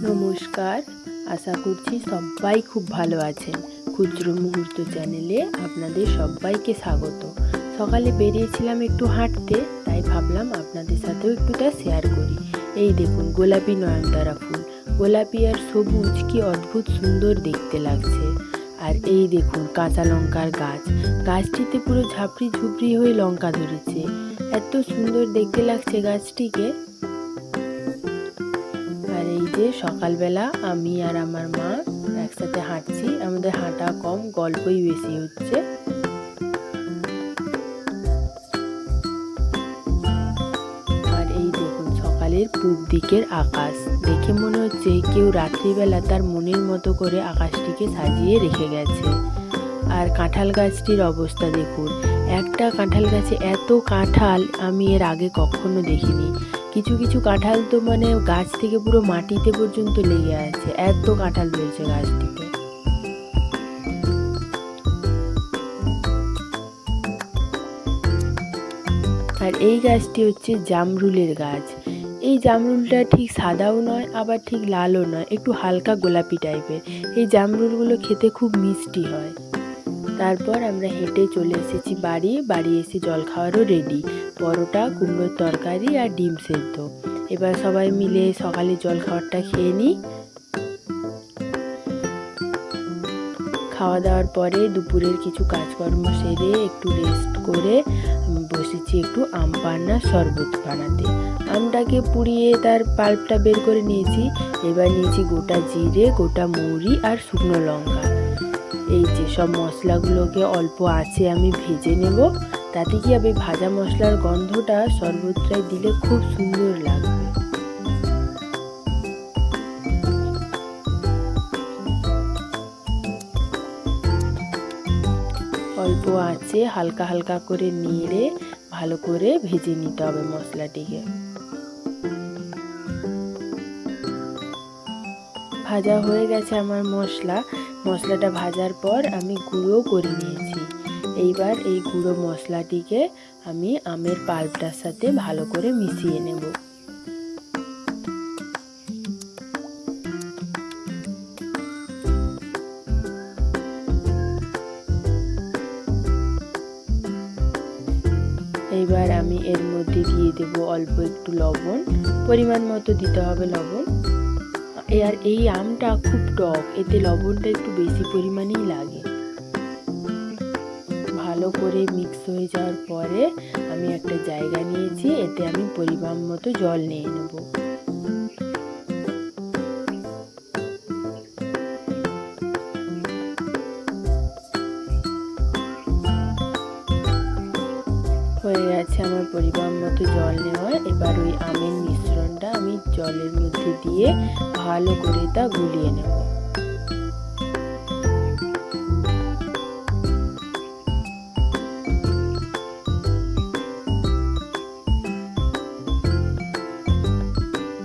নমস্কার, আশা করছি সবাই খুব ভালো আছেন। খুচরো মুহূর্ত চ্যানেলে আপনাদের সবাইকে স্বাগত। সকালে বেরিয়েছিলাম একটু হাঁটতে, তাই ভাবলাম আপনাদের সাথেও একটু তা শেয়ার করি। এই দেখুন গোলাপি নয়নতারা ফুল, গোলাপি আর সবুজ কি অদ্ভুত সুন্দর দেখতে লাগছে। আর এই দেখুন কাঁচা লঙ্কার গাছ, গাছটিতে পুরো ঝাপড়ি ঝুপড়ি হয়ে লঙ্কা ধরেছে। এত সুন্দর দেখতে লাগছে গাছটিকে। আর এই যে সকালবেলা আমি আর আমার মা একসাথে হাঁটছি, আমাদের হাঁটা কম, গল্পই বেশি হচ্ছে। আর এই দেখুন সকালের পূব দিকের আকাশ, দেখে মনে হচ্ছে কেউ রাত্রিবেলা তার মনের মতো করে আকাশটিকে সাজিয়ে রেখে গেছে। আর কাঁঠাল গাছটির অবস্থা দেখুন, একটা কাঁঠাল গাছে এত কাঁঠাল আমি এর আগে কখনো দেখিনি। কিছু কিছু কাঁঠাল তো মানে গাছ থেকে পুরো মাটিতে পর্যন্ত লেগে আছে, এত কাঁঠাল ধরেছে গাছটিতে। আর এই গাছটি হচ্ছে জামরুলের গাছ। এই জামরুলটা ঠিক সাদাও নয়, আবার ঠিক লালও নয়, একটু হালকা গোলাপি টাইপের। এই জামরুলগুলো খেতে খুব মিষ্টি হয়। তারপর আমরা হেঁটে চলে এসেছি বাড়ি এসে জল খাওয়ারও রেডি, পরোটা, কুমড়োর তরকারি আর ডিম সেদ্ধ। এবার সবাই মিলে সকালে জল খাবারটা খেয়ে নিই। খাওয়া দাওয়ার পরে দুপুরের কিছু কাজকর্ম সেরে একটু রেস্ট করে বসেছি একটু আম পান্নার শরবত বানাতে। আমটাকে পুড়িয়ে তার পাল্পটা বের করে নিয়েছি। এবার নিয়েছি গোটা জিরে, গোটা মৌরি আর শুকনো লঙ্কা। এই যে সব মশলাগুলোকে অল্প আঁচে আমি ভেজে নেব। তাতে কি হবে, ভাজা মশলার গন্ধটা শরবতটায় দিলে খুব সুন্দর লাগবে। অল্প আঁচে হালকা হালকা করে নেড়ে ভালো করে ভেজে নিতে হবে মশলাটিকে। ভাজা হয়ে গেছে আমার মশলাটা ভাজার পর আমি গুঁড়ো করে নিয়েছি। এইবার এই গুঁড়ো মশলাটিকে আমি আমের পাল্পটার সাথে ভালো করে মিশিয়ে নেব। এইবার আমি এর মধ্যে দিয়ে দেব অল্প একটু লবণ, পরিমাণ মতো দিতে হবে লবণ। আর এই আমটা খুব টক, এতে লবণটা একটু বেশি পরিমাণেই লাগে। ভালো করে মিক্স হয়ে যাওয়ার পরে আমি একটা জায়গা নিয়েছি, এতে আমি পরিমাণ মতো জল নিয়ে নেব। হয়ে গেছে আমার পরিমাণ মতো জল নেওয়া। এবার ওই আমের মিশ্রণটা আমি জলের মধ্যে দিয়ে ভালো করে তা গুলিয়ে নেব।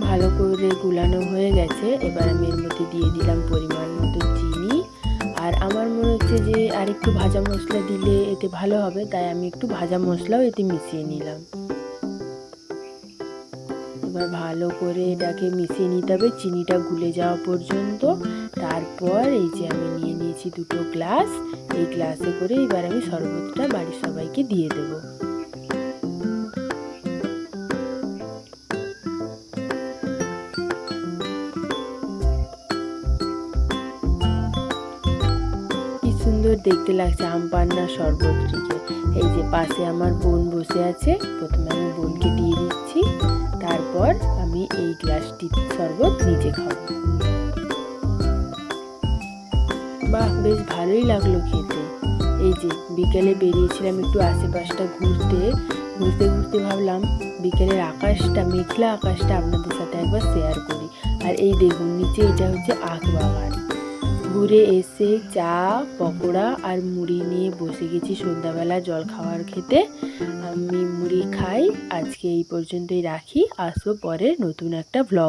ভালো করে গুলানো হয়ে গেছে। এবার আমি এর মধ্যে দিয়ে দিলাম পরিমাণ মতো চিনি। আর আমার মনে হচ্ছে যে আর একটু ভাজা মশলা দিলে এতে ভালো হবে, তাই আমি একটু ভাজা মশলাও এতে মিশিয়ে নিলাম। এবার ভালো করে এটাকে মিশিয়ে নিতে হবে চিনিটা গুলে যাওয়া পর্যন্ত। তারপর এই যে আমি নিয়ে নিয়েছি দুটো গ্লাস, এই গ্লাসে করে এবার আমি শরবতটা বাড়ির সবাইকে দিয়ে দেব। সুন্দর দেখতে লাগছে আম পান্নার শরবতটিকে। এই যে পাশে আমার বোন বসে আছে, প্রথমে আমি বোনকে দিয়ে দিচ্ছি, তারপর আমি এই গ্লাসটি শরবত নিজে খাবো। বাহ, বেশ ভালোই লাগলো খেতে। এই যে বিকেলে বেরিয়েছিলাম একটু আশেপাশটা ঘুরতে ঘুরতে ভাবলাম বিকেলের আকাশটা, মেঘলা আকাশটা আপনাদের সাথে একবার শেয়ার করি। আর এই দেখুন নিচে, এটা হচ্ছে আখ বাগান। ঘুরে এসে চা, পকোড়া আর মুড়ি নিয়ে বসে গেছি সন্ধ্যাবেলা জল খাওয়ার খেতে। আমি মুড়ি খাই। আজকে এই পর্যন্তই রাখি, আসবো পরে নতুন একটা ব্লগ।